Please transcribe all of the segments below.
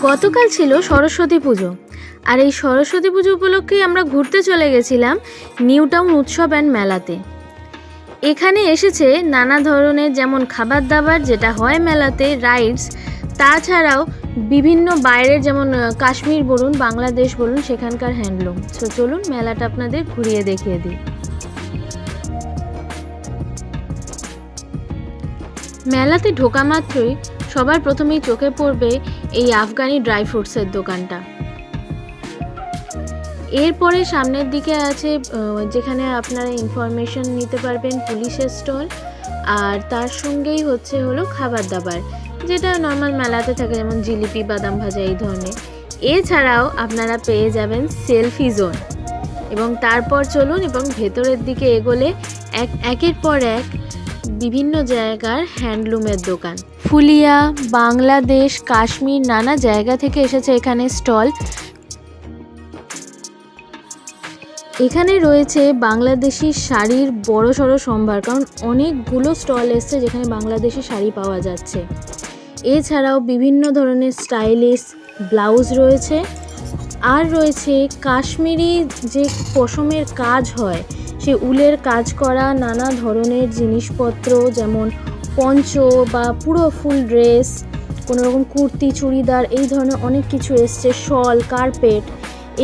গতকাল ছিল সরস্বতী পুজো, আর এই সরস্বতী পুজো উপলক্ষেই আমরা ঘুরতে চলে গেছিলাম নিউ টাউন উৎসব অ্যান্ড মেলাতে। এখানে এসেছে নানা ধরনের যেমন খাবার দাবার যেটা হয় মেলাতে, রাইডস, তাছাড়াও বিভিন্ন বাইরের যেমন কাশ্মীর বলুন, বাংলাদেশ বলুন, সেখানকার হ্যান্ডলুম। তো চলুন মেলাটা আপনাদের ঘুরিয়ে দেখিয়ে দিই। মেলাতে ঢোকা মাত্রই সবার প্রথমেই চোখে পড়বে এই আফগানি ড্রাই ফ্রুটসের দোকানটা। এরপরে সামনের দিকে আছে যেখানে আপনারা ইনফরমেশন নিতে পারবেন পুলিশের স্টল, আর তার সঙ্গেই হলো খাবার দাবার যেটা নর্মাল মেলাতে থাকে, যেমন জিলিপি, বাদাম ভাজা এই ধরনের। এছাড়াও আপনারা পেয়ে যাবেন সেলফি জোন। এবং তারপর চলুন এবং ভেতরের দিকে এগোলে একের পর এক বিভিন্ন জায়গার হ্যান্ডলুমের দোকান। ফুলিয়া, বাংলাদেশ, কাশ্মীর নানা জায়গা থেকে এসেছে এখানে স্টল। এখানে রয়েছে বাংলাদেশি শাড়ির বড়সড় সম্ভার, কারণ অনেকগুলো স্টল এসছে যেখানে বাংলাদেশি শাড়ি পাওয়া যাচ্ছে। এছাড়াও বিভিন্ন ধরনের স্টাইলিশ ব্লাউজ রয়েছে, আর রয়েছে কাশ্মীরি যে পশমের কাজ হয়, সে উলের কাজ করা নানা ধরনের জিনিসপত্র, যেমন পঞ্চ বা পুরো ফুল ড্রেস, কোনো রকম কুর্তি, চুড়িদার, এই ধরনের অনেক কিছু এসছে, শল, কার্পেট।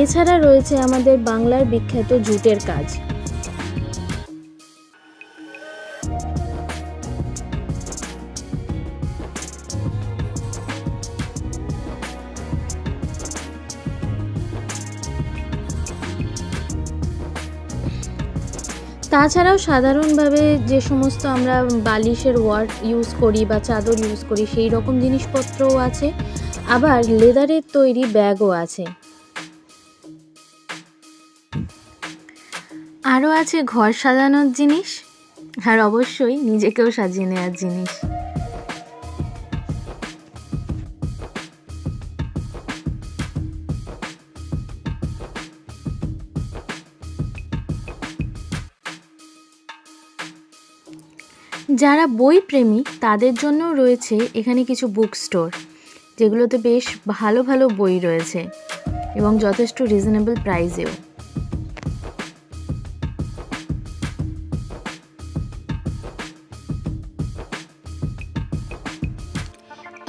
এছাড়া রয়েছে আমাদের বাংলার বিখ্যাত জুটের কাজ। তাছাড়াও সাধারণভাবে যে সমস্ত আমরা বালিশের ওয়ার্ড ইউজ করি বা চাদর ইউজ করি সেই রকম জিনিসপত্রও আছে, আবার লেদারের তৈরি ব্যাগও আছে। আরও আছে ঘর সাজানোর জিনিস, আর অবশ্যই নিজেকেও সাজিয়ে নেওয়ার জিনিস। যারা বই প্রেমী তাদের জন্যও রয়েছে এখানে কিছু বুক স্টোর, যেগুলোতে বেশ ভালো ভালো বই রয়েছে এবং যথেষ্ট রিজনেবল প্রাইসেও।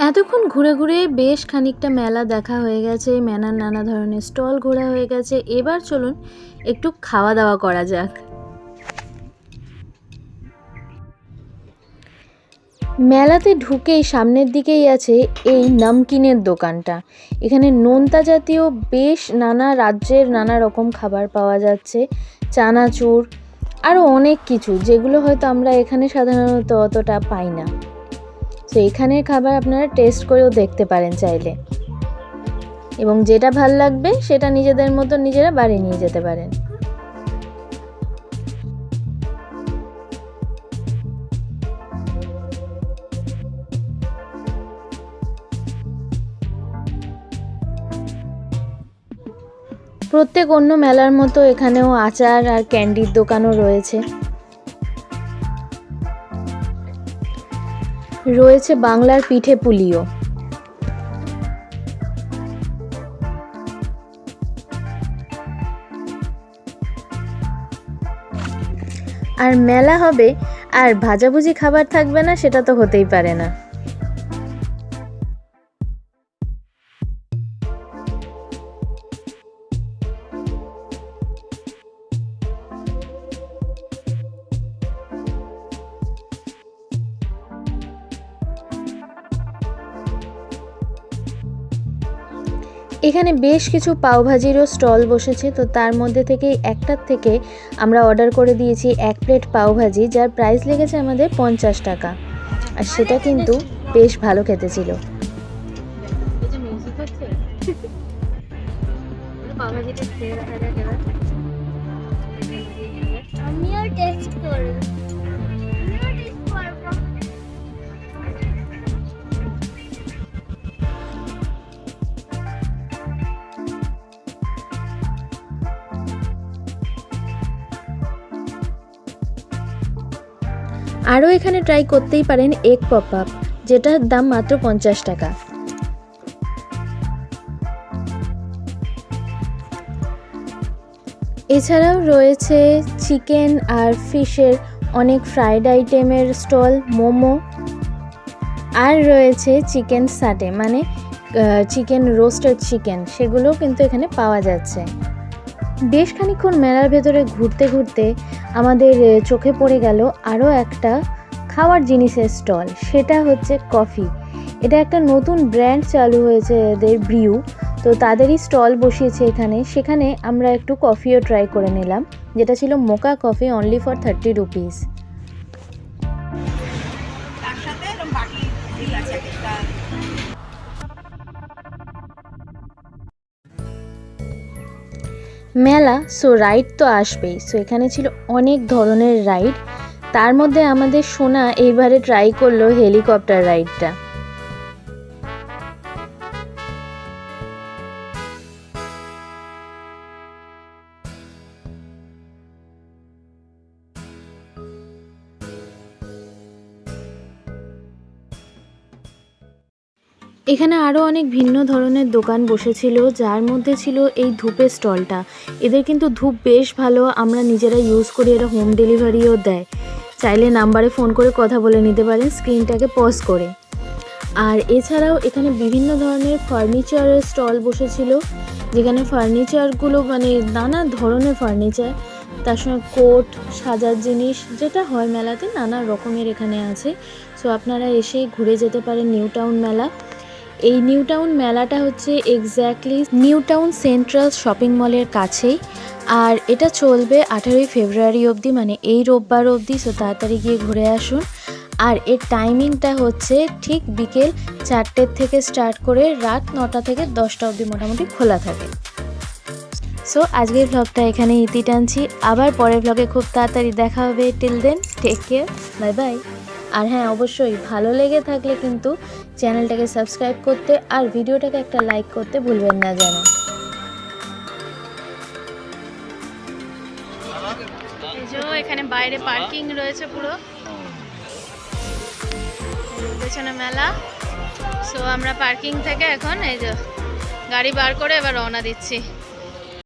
এতক্ষণ ঘুরে ঘুরে বেশ খানিকটা মেলা দেখা হয়ে গেছে, মেলার নানা ধরনের স্টল ঘোরা হয়ে গেছে। এবার চলুন একটু খাওয়া দাওয়া করা যাক। মেলাতে ঢুকেই সামনের দিকেই আছে এই নমকিনের দোকানটা। এখানে নোনতা জাতীয় বেশ নানা রাজ্যের নানা রকম খাবার পাওয়া যাচ্ছে, চানাচুর, আরও অনেক কিছু যেগুলো হয়তো আমরা এখানে সাধারণত অতটা পাই না। তো এখানের খাবার আপনারা টেস্ট করেও দেখতে পারেন চাইলে, এবং যেটা ভাল লাগবে সেটা নিজেদের মতো নিজেরা বাড়ি নিয়ে যেতে পারেন। প্রত্যেক অন্য মেলার মতো এখানেও আচার আর ক্যান্ডির দোকানও রয়েছে। রয়েছে বাংলার পিঠে পুলিও। আর মেলা হবে আর ভাজাভুজি খাবার থাকবে না, সেটা তো হতেই পারে না। এখানে বেশ কিছু পাওভাজিরও স্টল বসেছে, তো তার মধ্যে থেকে একটার থেকে আমরা অর্ডার করে দিয়েছি 1 প্লেট পাওভাজি, যার প্রাইস লেগেছে আমাদের 50 টাকা, আর সেটা কিন্তু বেশ ভালো খেতে ছিল। আরও এখানে ট্রাই করতেই পারেন এগ পপ আপ, যেটার দাম মাত্র 50 টাকা। এছাড়াও রয়েছে চিকেন আর ফিশের অনেক ফ্রাইড আইটেমের স্টল, মোমো, আর রয়েছে চিকেন সাটে মানে চিকেন রোস্টেড চিকেন, সেগুলোও কিন্তু এখানে পাওয়া যাচ্ছে। বেশ খানিকক্ষণ মেলার ভেতরে ঘুরতে ঘুরতে আমাদের চোখে পড়ে গেল আরও একটা খাওয়ার জিনিসের স্টল, সেটা হচ্ছে কফি। এটা একটা নতুন ব্র্যান্ড চালু হয়েছে এদের, ব্রিউ, তো তাদেরই স্টল বসিয়েছে এখানে। সেখানে আমরা একটু কফিও ট্রাই করে নিলাম, যেটা ছিল মোকা কফি, অনলি ফর 30 রুপিস। মেলা, সো রাইড তো আসবেই। সো এখানে ছিল অনেক ধরনের রাইড, তার মধ্যে আমাদের সোনা এইবারে ট্রাই করলো হেলিকপ্টার রাইডটা। এখানে আরও অনেক ভিন্ন ধরনের দোকান বসেছিল, যার মধ্যে ছিল এই ধূপের স্টলটা। এদের কিন্তু ধূপ বেশ ভালো, আমরা নিজেরা ইউজ করি, এরা হোম ডেলিভারিও দেয়। চাইলে নাম্বারে ফোন করে কথা বলে নিতে পারেন স্ক্রিনটাকে পজ করে। আর এছাড়াও এখানে বিভিন্ন ধরনের ফার্নিচারের স্টল বসেছিল, যেখানে ফার্নিচারগুলো মানে নানা ধরনের ফার্নিচার, তার সঙ্গে কোট, সাজার জিনিস, যেটা হয় মেলাতে নানা রকমের এখানে আছে। সো আপনারা এসে ঘুরে যেতে পারেন নিউ টাউন মেলা। এই নিউ টাউন মেলাটা হচ্ছে exactly new town central shopping মলের কাছেই, আর এটা চলবে 18ই ফেব্রুয়ারি অবধি, মানে এই রোববার অবধি। সো তাড়াতাড়ি গিয়ে ঘুরে আসুন। আর এর টাইমিংটা হচ্ছে ঠিক বিকেল 4টের থেকে স্টার্ট করে রাত 9টা থেকে 10টা অবধি মোটামুটি খোলা থাকে। সো আজকের ভ্লগটা এখানে ইতি টানছি, আবার পরের ভ্লগে খুব তাড়াতাড়ি দেখা হবে। Till then take care, bye bye. আর হ্যাঁ, অবশ্যই ভালো লেগে থাকলে কিন্তু চ্যানেলটাকে সাবস্ক্রাইব করতে আর ভিডিওটাকে একটা লাইক করতে ভুলবেন না যেন। এই যে এখানে বাইরে পার্কিং রয়েছে পুরো, পেছনে মেলা। সো আমরা পার্কিং থেকে এখন এই যে গাড়ি বার করে এবার রওনা দিচ্ছি।